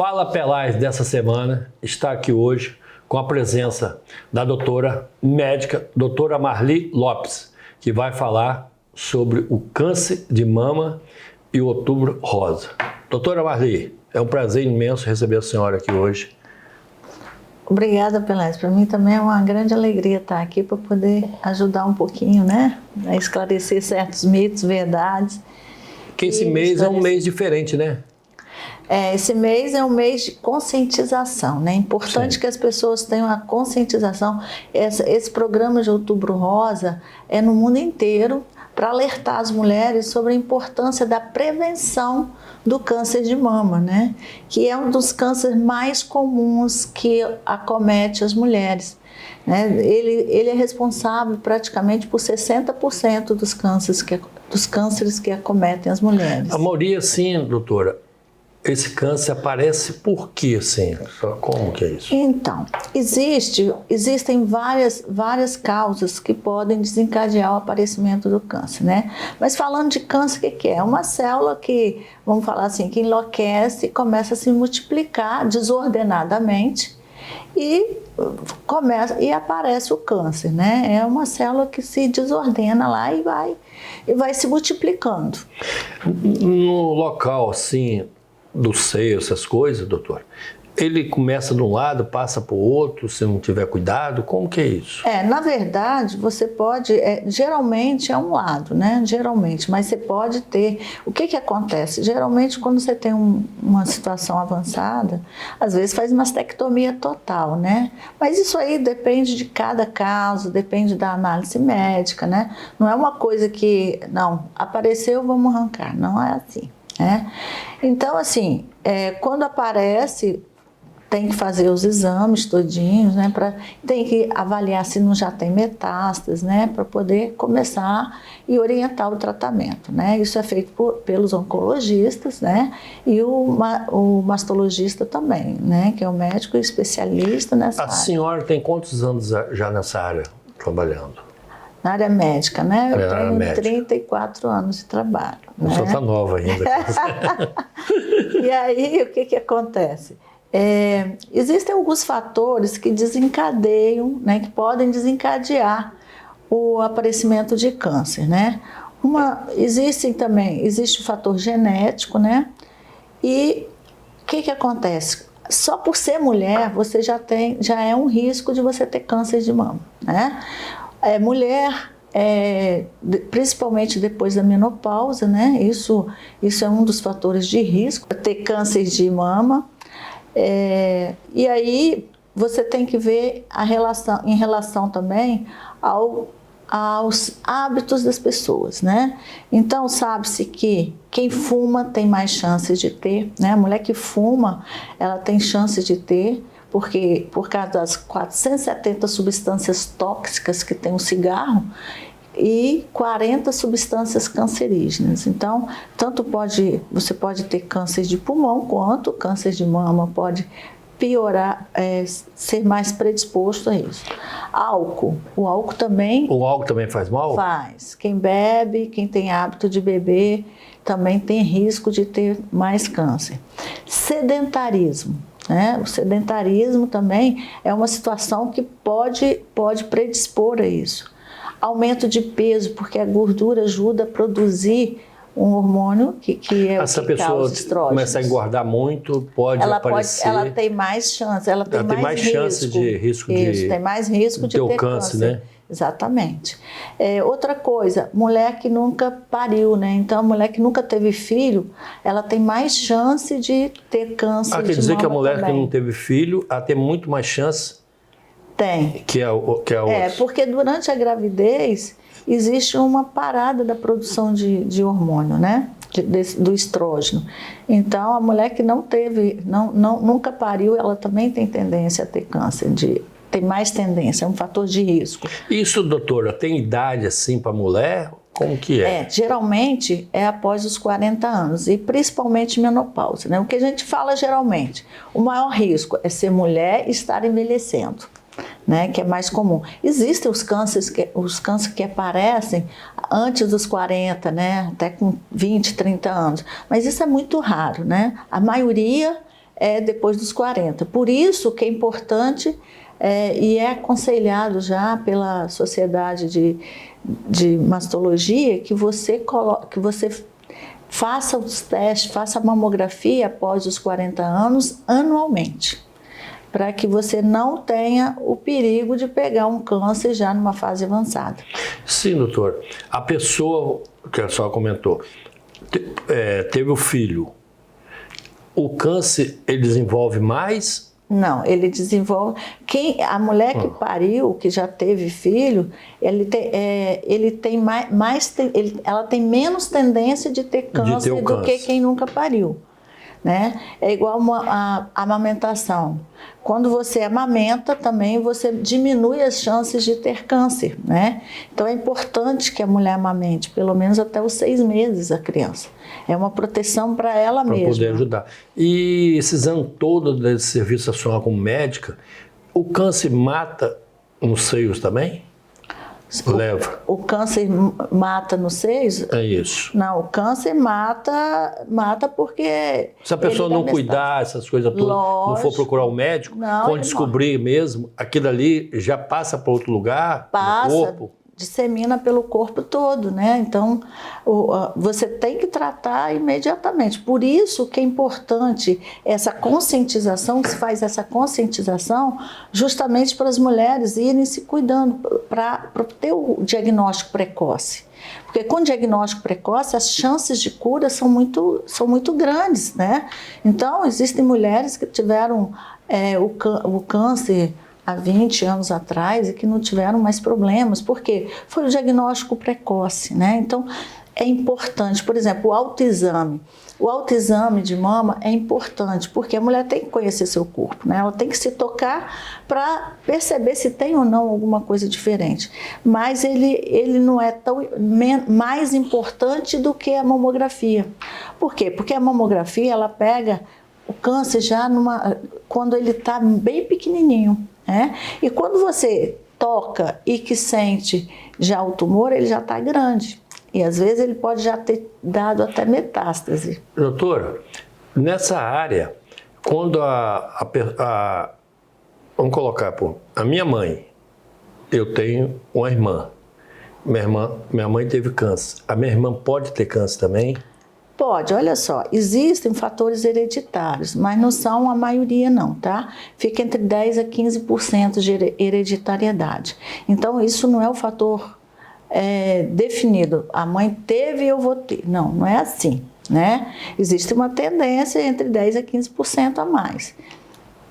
Fala Pelais dessa semana está aqui hoje com a presença da doutora médica, doutora Marli Lopes, que vai falar sobre o câncer de mama e o Outubro Rosa. Doutora Marli, é um prazer imenso receber a senhora aqui hoje. Obrigada, Pelais. Para mim também é uma grande alegria estar aqui para poder ajudar um pouquinho, né? A esclarecer certos mitos, verdades. Que esse mês é um mês diferente, né? Esse mês é um mês de conscientização, né? É importante que as pessoas tenham a conscientização. Esse programa de Outubro Rosa é no mundo inteiro para alertar as mulheres sobre a importância da prevenção do câncer de mama, né? Que é um dos cânceres mais comuns que acomete as mulheres, né? Ele é responsável praticamente por 60% dos cânceres que acometem as mulheres. A maioria, sim, doutora. Esse câncer aparece por quê, assim? Como que é isso? Então, existem várias causas que podem desencadear o aparecimento do câncer, né? Mas falando de câncer, o que é? É uma célula que, vamos falar assim, que enlouquece e começa a se multiplicar desordenadamente e aparece o câncer, né? É uma célula que se desordena lá e vai se multiplicando. No local, assim, do seio, essas coisas, doutor, ele começa de um lado, passa para o outro, se não tiver cuidado, como que é isso? Na verdade, você pode, geralmente é um lado, né? Geralmente, mas você pode ter, o que acontece? Geralmente, quando você tem uma situação avançada, às vezes faz mastectomia total, né? Mas isso aí depende de cada caso, depende da análise médica, né? Não é uma coisa que, não, apareceu, vamos arrancar, não é assim. Então, assim, quando aparece, tem que fazer os exames todinhos, né? Tem que avaliar se não já tem metástases, né? Para poder começar e orientar o tratamento, né? Isso é feito pelos oncologistas, né? E o mastologista também, né? Que é o médico especialista nessa área. A senhora tem quantos anos já nessa área trabalhando? Na área médica, né? Eu tenho 34 anos de trabalho. Não só está nova ainda. E aí, o que acontece? Existem alguns fatores que desencadeiam, né? Que podem desencadear o aparecimento de câncer, né? Existe o fator genético, né? E o que acontece? Só por ser mulher, você já é um risco de você ter câncer de mama, né? Mulher, principalmente depois da menopausa, né? Isso é um dos fatores de risco, ter câncer de mama. E aí você tem que ver em relação também aos hábitos das pessoas, né? Então sabe-se que quem fuma tem mais chances de ter, né? A mulher que fuma, ela tem chances de ter, porque por causa das 470 substâncias tóxicas que tem o cigarro e 40 substâncias cancerígenas. Então, você pode ter câncer de pulmão, quanto câncer de mama pode piorar, ser mais predisposto a isso. O álcool também... O álcool também faz mal? Faz. Quem bebe, quem tem hábito de beber, também tem risco de ter mais câncer. Sedentarismo. O sedentarismo também é uma situação que pode predispor a isso. Aumento de peso, porque a gordura ajuda a produzir um hormônio que é o que causa estrógenos. Se a pessoa começar a engordar muito, pode aparecer... Ela tem mais chance, ela tem mais chance de risco de... tem mais risco de ter câncer, né? Exatamente. Outra coisa, mulher que nunca pariu, né? Então, a mulher que nunca teve filho, ela tem mais chance de ter câncer de mama. Quer dizer que a mulher que não teve filho, ela tem muito mais chance? Tem. Que a outra. Porque durante a gravidez existe uma parada da produção de hormônio, né? Do estrógeno. Então, a mulher que não teve, nunca pariu, ela também tem tendência a ter câncer tem mais tendência, é um fator de risco. Isso, doutora, tem idade assim para mulher? Como que é? Geralmente é após os 40 anos e principalmente menopausa, né? O que a gente fala geralmente, o maior risco é ser mulher e estar envelhecendo, né? Que é mais comum. Existem os cânceres que aparecem antes dos 40, né? Até com 20, 30 anos, mas isso é muito raro, né? A maioria é depois dos 40. Por isso que é importante e é aconselhado já pela Sociedade de Mastologia que você faça os testes, faça a mamografia após os 40 anos anualmente, para que você não tenha o perigo de pegar um câncer já numa fase avançada. Sim, doutor. A pessoa, que a senhora comentou, teve o filho. O câncer, ele desenvolve mais? Não, ele desenvolve... A mulher que pariu, que já teve filho, ela tem menos tendência de ter câncer do que quem nunca pariu. Né? É igual a amamentação. Quando você amamenta, também você diminui as chances de ter câncer, né? Então é importante que a mulher amamente, pelo menos até os 6 meses a criança. É uma proteção para ela mesma. Para poder ajudar. E esses anos todos desse serviço da senhora como médica, o câncer mata nos seios também? Leva. O câncer mata nos seios? É isso. Não, o câncer mata porque... Se a pessoa não cuidar, essas coisas todas, não for procurar um médico, quando descobrir mesmo, aquilo ali já passa para outro lugar, no corpo? Dissemina pelo corpo todo, né? Então, você tem que tratar imediatamente. Por isso que é importante essa conscientização, que se faz essa conscientização justamente para as mulheres irem se cuidando, para ter o diagnóstico precoce. Porque com diagnóstico precoce, as chances de cura são muito grandes, né? Então, existem mulheres que tiveram o câncer há 20 anos atrás e que não tiveram mais problemas, porque foi o diagnóstico precoce, né? Então, é importante, por exemplo, o autoexame. O autoexame de mama é importante, porque a mulher tem que conhecer seu corpo, né? Ela tem que se tocar para perceber se tem ou não alguma coisa diferente. Mas ele não é mais importante do que a mamografia. Por quê? Porque a mamografia, ela pega o câncer já quando ele está bem pequenininho. E quando você toca e que sente já o tumor, ele já está grande. E às vezes ele pode já ter dado até metástase. Doutora, nessa área, quando vamos colocar, a minha mãe, eu tenho uma irmã. Minha mãe teve câncer. A minha irmã pode ter câncer também? Pode, olha só, existem fatores hereditários, mas não são a maioria não, tá? Fica entre 10% a 15% de hereditariedade. Então, isso não é o fator definido. A mãe teve e eu vou ter. Não, não é assim, né? Existe uma tendência entre 10% a 15% a mais.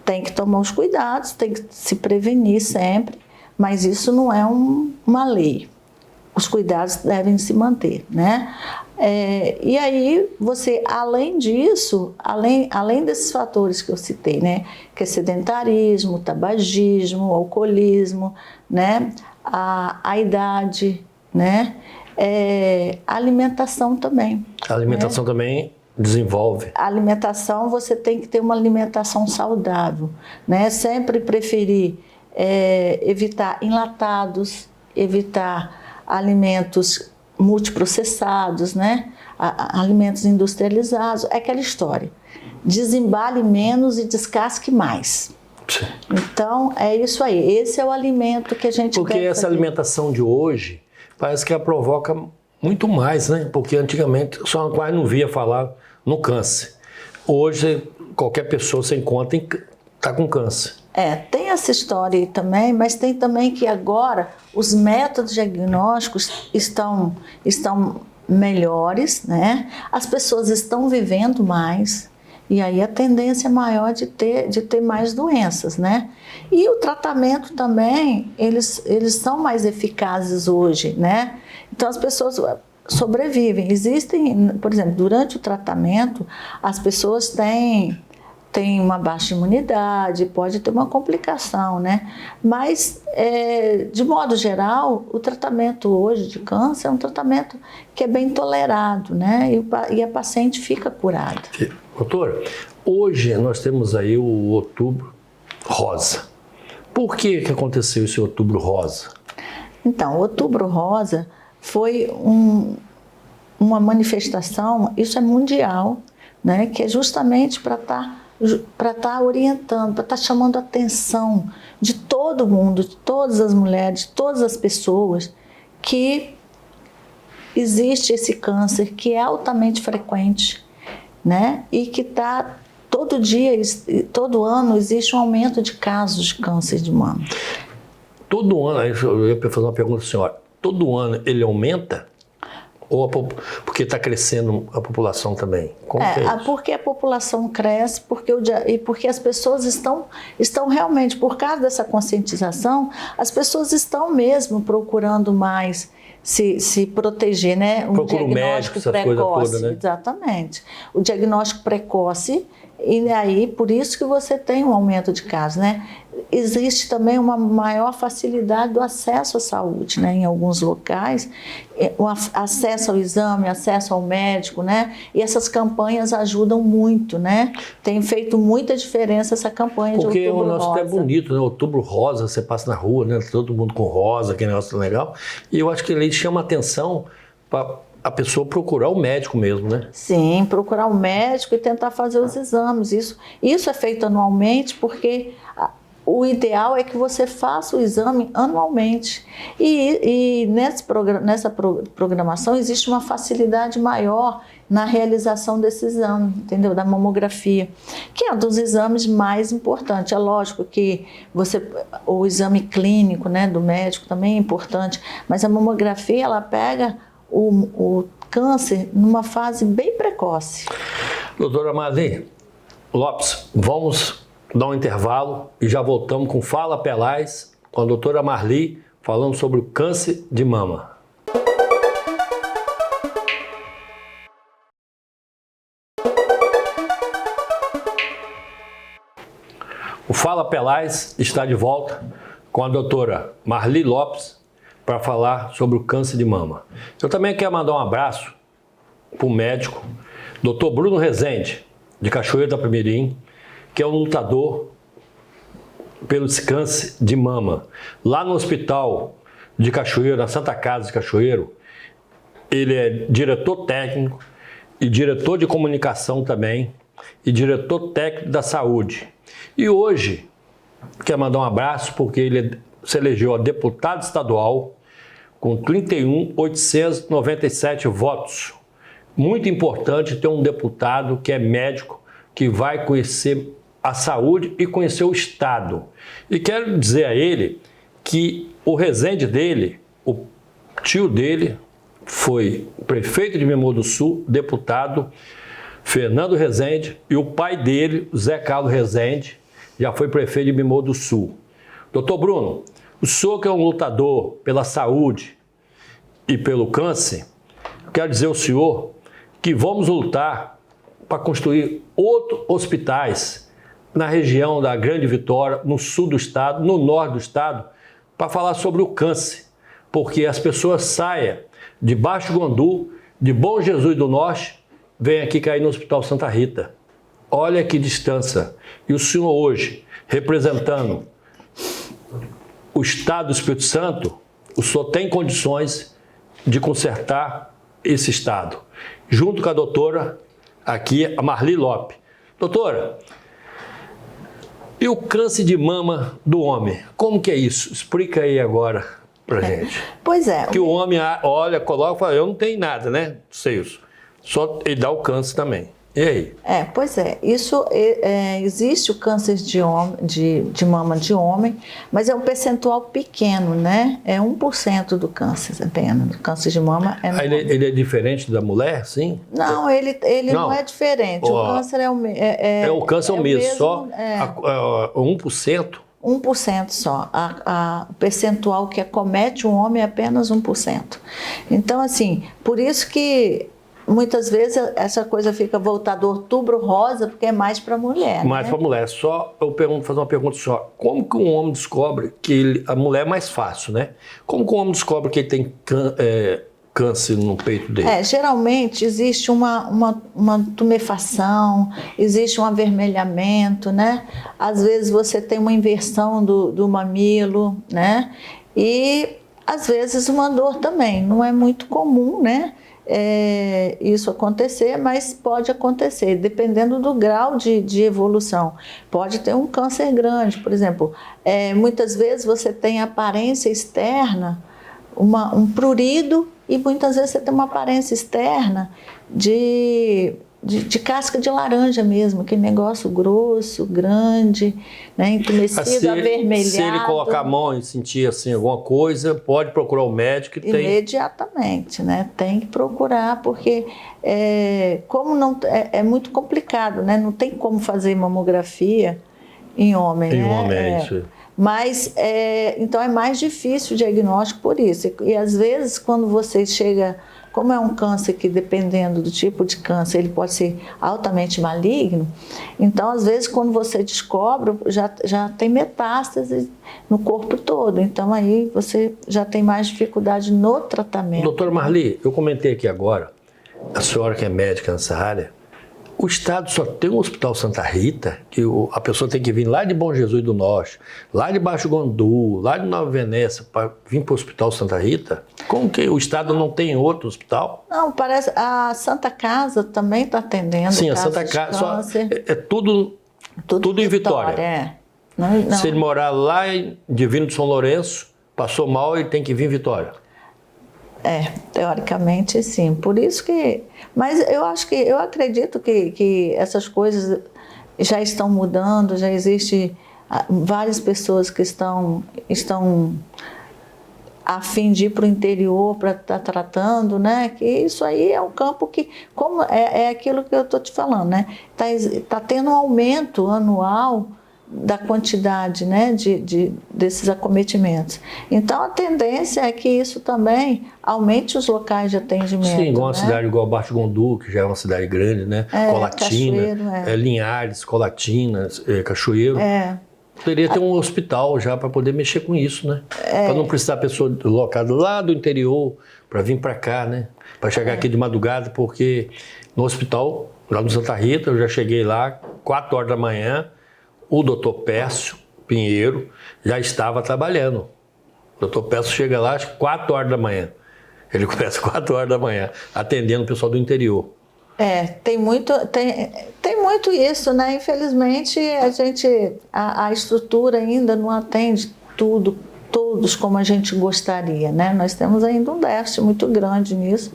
Tem que tomar os cuidados, tem que se prevenir sempre, mas isso não é uma lei. Os cuidados devem se manter, né? E aí, você, além disso, além desses fatores que eu citei, né? Que é sedentarismo, tabagismo, alcoolismo, né? A idade, né? A alimentação também. A alimentação também desenvolve. A alimentação, você tem que ter uma alimentação saudável, né? Sempre preferir evitar enlatados, evitar alimentos multiprocessados, né? Alimentos industrializados, é aquela história. Desembale menos e descasque mais. Sim. Então, é isso aí. Esse é o alimento que a gente Porque deve essa fazer. alimentação de hoje, parece que ela provoca muito mais, né? Porque antigamente só quase não via falar no câncer. Hoje, qualquer pessoa você encontra está com câncer. Tem essa história aí também, mas tem também que agora os métodos diagnósticos estão melhores, né? As pessoas estão vivendo mais e aí a tendência é maior de ter mais doenças, né? E o tratamento também, eles são mais eficazes hoje, né? Então as pessoas sobrevivem. Existem, por exemplo, durante o tratamento, as pessoas têm uma baixa imunidade, pode ter uma complicação, né? Mas, de modo geral, o tratamento hoje de câncer é um tratamento que é bem tolerado, né? E a paciente fica curada. Doutora, hoje nós temos aí o Outubro Rosa. Por que aconteceu esse Outubro Rosa? Então, o Outubro Rosa foi uma manifestação, isso é mundial, né? Que é justamente para estar para estar orientando, para estar chamando a atenção de todo mundo, de todas as mulheres, de todas as pessoas, que existe esse câncer que é altamente frequente, né? E que está todo dia, todo ano, existe um aumento de casos de câncer de mama. Todo ano, eu ia fazer uma pergunta para a senhora, todo ano ele aumenta? Ou porque está crescendo a população também? Como que é isso? Porque a população cresce, porque as pessoas estão realmente, por causa dessa conscientização, as pessoas estão mesmo procurando mais se proteger, né? Procura diagnóstico médico, essas coisas todas, né? Exatamente. O diagnóstico precoce, e aí por isso que você tem um aumento de casos, né? Existe também uma maior facilidade do acesso à saúde, né? Em alguns locais, o acesso ao exame, acesso ao médico, né? E essas campanhas ajudam muito, né? Tem feito muita diferença essa campanha de Outubro Rosa. Porque o nosso é bonito, né? Outubro Rosa, você passa na rua, né? Todo mundo com rosa, que negócio legal. E eu acho que ele chama atenção para a pessoa procurar o médico mesmo, né? Sim, procurar o médico e tentar fazer os exames. Isso é feito anualmente porque o ideal é que você faça o exame anualmente. E nessa programação existe uma facilidade maior na realização desse exame, entendeu? Da mamografia, que é um dos exames mais importantes. É lógico que o exame clínico, né, do médico também é importante, mas a mamografia, ela pega o câncer numa fase bem precoce. Doutora Marli Lopes, vamos dar um intervalo e já voltamos com Fala Pelais, com a doutora Marli, falando sobre o câncer de mama. O Fala Pelais está de volta com a doutora Marli Lopes para falar sobre o câncer de mama. Eu também quero mandar um abraço para o médico, Dr. Bruno Rezende, de Cachoeiro da Pimirim, que é um lutador pelo câncer de mama. Lá no hospital de Cachoeiro, na Santa Casa de Cachoeiro, ele é diretor técnico e diretor de comunicação também, e diretor técnico da saúde. E hoje, quero mandar um abraço porque ele se elegeu a deputado estadual com 31.897 votos. Muito importante ter um deputado que é médico, que vai conhecer a saúde e conhecer o Estado. E quero dizer a ele que o Rezende dele, o tio dele, foi prefeito de Memória do Sul, deputado Fernando Rezende, e o pai dele, Zé Carlos Rezende, já foi prefeito de Memória do Sul. Doutor Bruno, o senhor que é um lutador pela saúde e pelo câncer, quero dizer ao senhor que vamos lutar para construir outros hospitais na região da Grande Vitória, no sul do estado, no norte do estado, para falar sobre o câncer, porque as pessoas saiam de Baixo Guandu, de Bom Jesus do Norte, vêm aqui cair no Hospital Santa Rita. Olha que distância. E o senhor hoje, representando o estado do Espírito Santo, o senhor tem condições de consertar esse estado. Junto com a doutora, aqui, a Marli Lopes. Doutora, e o câncer de mama do homem? Como que é isso? Explica aí agora pra gente. Pois é. Que o homem olha, coloca e fala, eu não tenho nada, né? Seios. Só ele dá o câncer também. E aí? Pois é. Isso existe o câncer de mama de homem, mas é um percentual pequeno, né? É 1% do câncer apenas. O câncer de mama é ele é diferente da mulher, sim? Não, ele não é diferente. O câncer é o mesmo. O câncer é o mesmo, só 1%? 1% só. O percentual que acomete o homem é apenas 1%. Então, assim, por isso que muitas vezes essa coisa fica voltada ao Outubro Rosa, porque é mais para mulher. Mais para mulher. Só eu fazer uma pergunta só. Como que um homem descobre que a mulher é mais fácil, né? Como que um homem descobre que ele tem câncer no peito dele? Geralmente existe uma tumefação, existe um avermelhamento, né? Às vezes você tem uma inversão do mamilo, né? E Às vezes uma dor também, não é muito comum, né? Isso acontecer, mas pode acontecer, dependendo do grau de evolução. Pode ter um câncer grande, por exemplo, muitas vezes você tem aparência externa, um prurido, e muitas vezes você tem uma aparência externa de casca de laranja mesmo, aquele negócio grosso, grande, né, entumecido, avermelhado. Se ele colocar a mão e sentir assim, alguma coisa, pode procurar o médico. Imediatamente, né? Tem que procurar, porque como não, é muito complicado, né? Não tem como fazer mamografia em homem. Em homem, isso. Mas, então é mais difícil o diagnóstico por isso. E às vezes, quando você chega... Como é um câncer que, dependendo do tipo de câncer, ele pode ser altamente maligno, então, às vezes, quando você descobre, já tem metástase no corpo todo. Então, aí você já tem mais dificuldade no tratamento. Doutora Marli, eu comentei aqui agora, a senhora que é médica nessa área, o estado só tem um Hospital Santa Rita, que a pessoa tem que vir lá de Bom Jesus do Norte, lá de Baixo Guandu, lá de Nova Venécia, para vir para o Hospital Santa Rita? Como que o estado não tem outro hospital? Não, parece... A Santa Casa também está atendendo. Sim, a Santa Casa tudo em Vitória. Não. Se ele morar lá em Divino de São Lourenço, passou mal, ele tem que vir em Vitória. Teoricamente sim. Por isso que... Mas eu acredito que essas coisas já estão mudando, já existe várias pessoas que estão a fim de ir para o interior para estar tratando, né? Que isso aí é um campo que, como é aquilo que eu estou te falando, né? Tá tendo um aumento anual da quantidade, né, desses acometimentos. Então, a tendência é que isso também aumente os locais de atendimento. Sim, igual uma né? cidade igual Baixo Guandu, que já é uma cidade grande, né? Colatina, Linhares, Colatina, Cachoeiro. Poderia ter um hospital já para poder mexer com isso, né? Para não precisar a pessoa deslocada lá do interior para vir para cá, né? Para chegar aqui de madrugada, porque no hospital, lá no Santa Rita, eu já cheguei lá, 4 horas da manhã, o doutor Pércio Pinheiro já estava trabalhando. O doutor Pércio chega lá às 4 horas da manhã. Ele começa às 4 horas da manhã, atendendo o pessoal do interior. Tem muito isso, né? Infelizmente, a estrutura ainda não atende todos como a gente gostaria, né? Nós temos ainda um déficit muito grande nisso,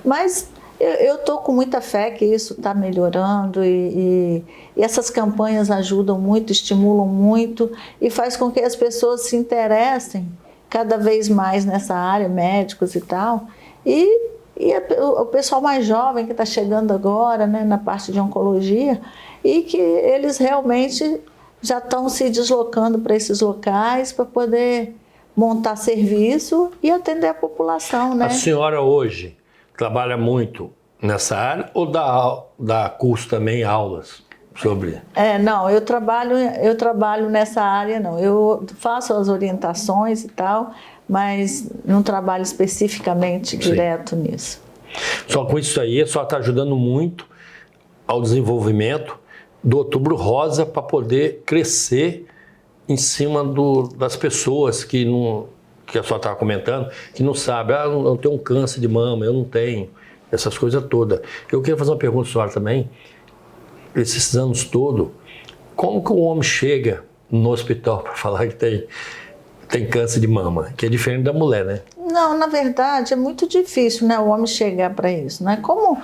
mas eu estou com muita fé que isso está melhorando e essas campanhas ajudam muito, estimulam muito e faz com que as pessoas se interessem cada vez mais nessa área, médicos e tal, e o pessoal mais jovem que está chegando agora, né, na parte de oncologia, e que eles realmente já estão se deslocando para esses locais para poder montar serviço e atender a população, né? A senhora hoje trabalha muito nessa área ou dá curso também, aulas sobre? Não, eu trabalho nessa área, não. Eu faço as orientações e tal, mas não trabalho especificamente direto nisso. Só com isso aí, só está ajudando muito ao desenvolvimento do Outubro Rosa para poder crescer em cima das pessoas que a senhora estava comentando, que não sabem, eu tenho um câncer de mama, eu não tenho, essas coisas todas. Eu queria fazer uma pergunta à senhora também, esses anos todos, como que o homem chega no hospital para falar que tem câncer de mama, que é diferente da mulher, né? Não, na verdade é muito difícil, né, o homem chegar para isso, né? Como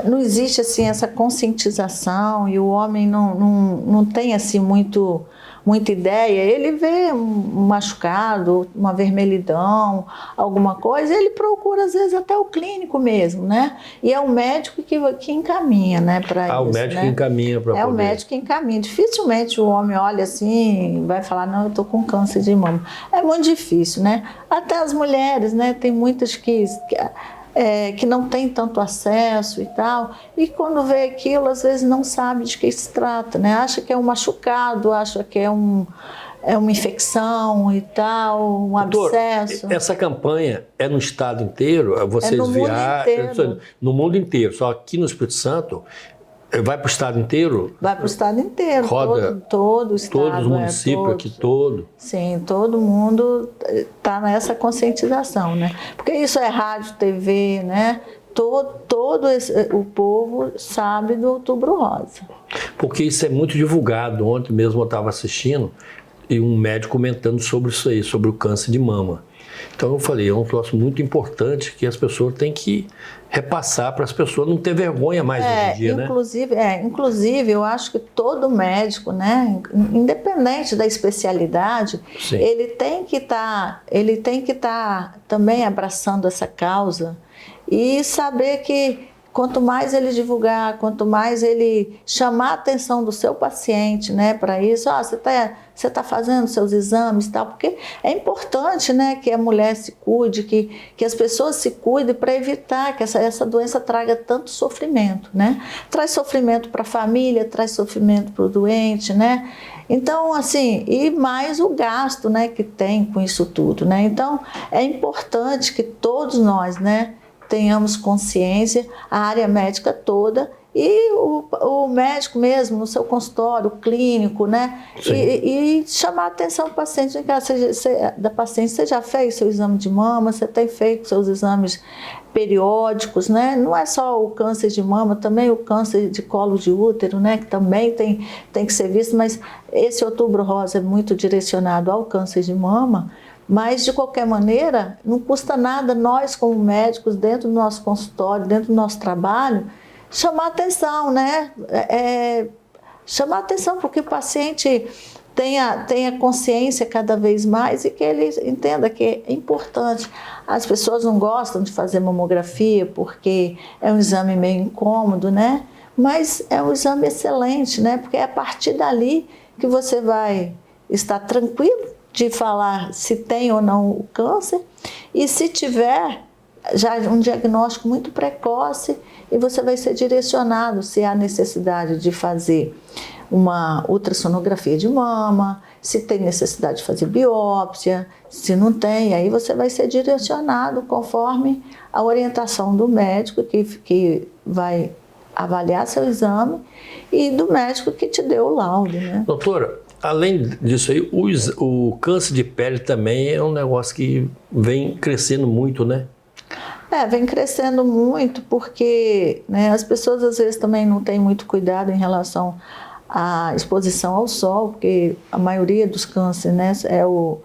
não existe assim essa conscientização e o homem não tem assim muita ideia, ele vê um machucado, uma vermelhidão, alguma coisa, ele procura às vezes até o clínico mesmo, né? E é o médico que encaminha, né, para isso. O médico que encaminha para poder. É o médico que encaminha. Dificilmente o homem olha assim, vai falar, não, eu estou com câncer de mama. É muito difícil, né? Até as mulheres, né? Tem muitas que não tem tanto acesso e tal, e quando vê aquilo, às vezes não sabe de que se trata, né? Acha que é um machucado, acha que é uma infecção e tal, um abscesso. Essa campanha é no estado inteiro? Vocês no mundo inteiro. No mundo inteiro, só aqui no Espírito Santo, Vai para o estado inteiro? Vai para o estado inteiro, Roda todo o estado. todos os municípios aqui, todo. Sim, todo mundo está nessa conscientização, né? Porque isso é rádio, TV, né? O povo sabe do Outubro Rosa. Porque isso é muito divulgado. Ontem mesmo eu estava assistindo e um médico comentando sobre isso aí, sobre o câncer de mama. Então eu falei, é um troço muito importante que as pessoas têm que repassar para as pessoas não ter vergonha mais hoje em dia, inclusive, eu acho que todo médico, né, independente da especialidade, Sim. ele tem que estar também abraçando essa causa e saber que quanto mais ele divulgar, quanto mais ele chamar a atenção do seu paciente, né, para isso, você tá fazendo seus exames e tal, porque é importante, né, que a mulher se cuide, que as pessoas se cuidem para evitar que essa doença traga tanto sofrimento, né? Traz sofrimento para a família, traz sofrimento para o doente, né? Então, assim, e mais o gasto, né, que tem com isso tudo, né? Então, é importante que todos nós, né, tenhamos consciência, a área médica toda e o médico mesmo no seu consultório, o clínico, né? E chamar a atenção do paciente, da paciente, você já fez seu exame de mama, você tem feito seus exames periódicos, né? Não é só o câncer de mama, também o câncer de colo de útero, né? Que também tem que ser visto, mas esse Outubro Rosa é muito direcionado ao câncer de mama. Mas, de qualquer maneira, não custa nada nós, como médicos, dentro do nosso consultório, dentro do nosso trabalho, chamar atenção, né? Chamar atenção para que o paciente tenha consciência cada vez mais e que ele entenda que é importante. As pessoas não gostam de fazer mamografia porque é um exame meio incômodo, né? Mas é um exame excelente, né? Porque é a partir dali que você vai estar tranquilo de falar se tem ou não o câncer e se tiver já um diagnóstico muito precoce e você vai ser direcionado se há necessidade de fazer uma ultrassonografia de mama, se tem necessidade de fazer biópsia, se não tem, aí você vai ser direcionado conforme a orientação do médico que vai avaliar seu exame e do médico que te deu o laudo, né? Doutora, além disso aí, o câncer de pele também é um negócio que vem crescendo muito, né? Vem crescendo muito porque, né, as pessoas às vezes também não têm muito cuidado em relação à exposição ao sol, porque a maioria dos cânceres, né, é o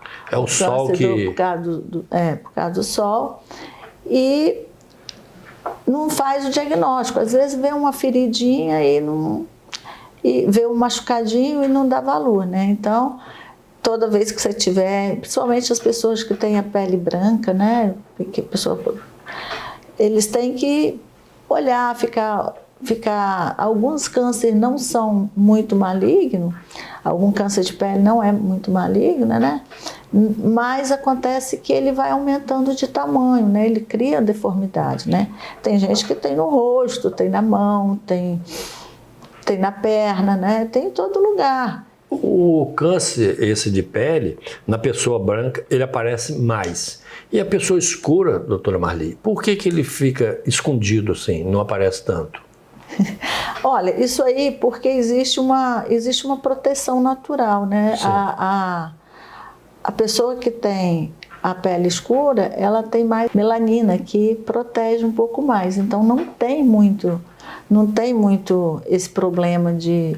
sol que... por causa do sol, e não faz o diagnóstico. Às vezes vê uma feridinha e vê um machucadinho e não dá valor, né? Então, toda vez que você tiver, principalmente as pessoas que têm a pele branca, né? Eles têm que olhar, alguns cânceres não são muito malignos, algum câncer de pele não é muito maligno, né? Mas acontece que ele vai aumentando de tamanho, né? Ele cria deformidade, né? Tem gente que tem no rosto, tem na mão, tem na perna, né? Tem em todo lugar. O câncer, esse de pele, na pessoa branca, ele aparece mais. E a pessoa escura, doutora Marli, por que ele fica escondido assim, não aparece tanto? Olha, isso aí porque existe uma proteção natural, né? A pessoa que tem a pele escura, ela tem mais melanina, que protege um pouco mais. Então não tem muito esse problema de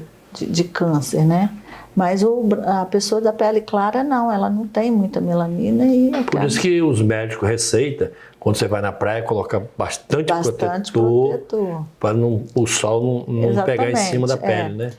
câncer, né? Mas a pessoa da pele clara não, ela não tem muita melanina e... Por isso que os médicos receitam, quando você vai na praia, colocar bastante protetor para o sol não pegar em cima da pele, né?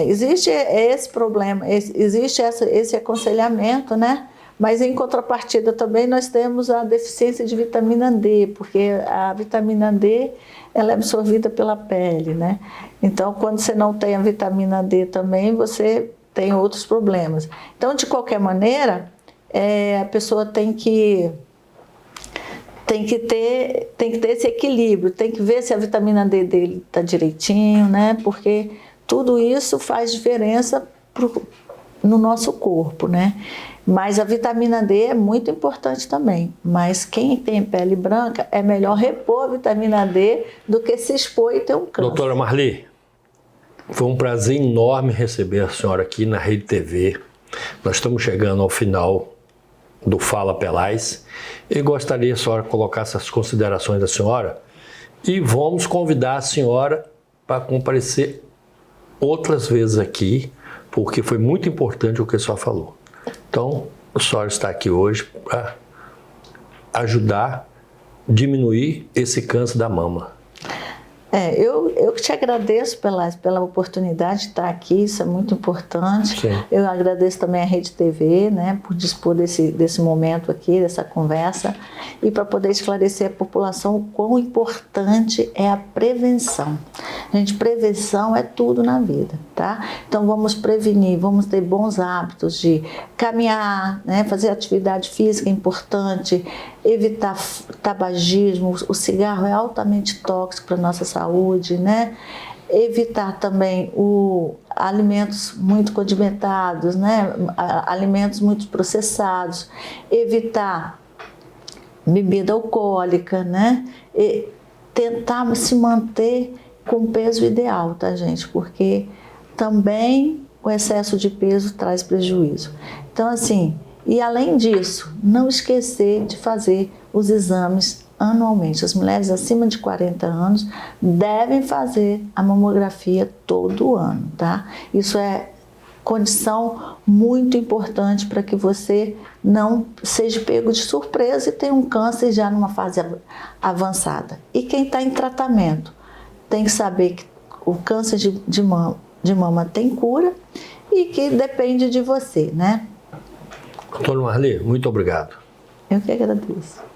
Existe esse problema, existe esse aconselhamento, né? Mas em contrapartida também nós temos a deficiência de vitamina D, porque a vitamina D ela é absorvida pela pele, né? Então, quando você não tem a vitamina D também, você tem outros problemas. Então, de qualquer maneira, a pessoa tem que ter esse equilíbrio, tem que ver se a vitamina D dele está direitinho, né? Porque tudo isso faz diferença no nosso corpo, né? Mas a vitamina D é muito importante também. Mas quem tem pele branca é melhor repor a vitamina D do que se expor e ter um câncer. Doutora Marli, Foi um prazer enorme receber a senhora aqui na Rede TV. Nós estamos chegando ao final do Fala Pelais e gostaria que a senhora colocasse as considerações da senhora e vamos convidar a senhora para comparecer outras vezes aqui, porque foi muito importante o que a senhora falou. Então, a senhora está aqui hoje para ajudar a diminuir esse câncer da mama. Eu te agradeço pela oportunidade de estar aqui, isso é muito importante. Sim. Eu agradeço também a Rede TV, né, por dispor desse momento aqui, dessa conversa, e para poder esclarecer a população o quão importante é a prevenção. Gente, prevenção é tudo na vida, tá? Então vamos prevenir, vamos ter bons hábitos de caminhar, né, fazer atividade física é importante, evitar tabagismo, o cigarro é altamente tóxico para a nossa saúde, né? Evitar também alimentos muito condimentados, né? Alimentos muito processados, evitar bebida alcoólica, né? E tentar se manter com o peso ideal, tá, gente? Porque também o excesso de peso traz prejuízo. Então, assim, e além disso, não esquecer de fazer os exames anualmente. As mulheres acima de 40 anos devem fazer a mamografia todo ano, tá? Isso é condição muito importante para que você não seja pego de surpresa e tenha um câncer já numa fase avançada. E quem está em tratamento tem que saber que o câncer de mama tem cura e que depende de você, né? Doutor Marli, muito obrigado. Eu que agradeço.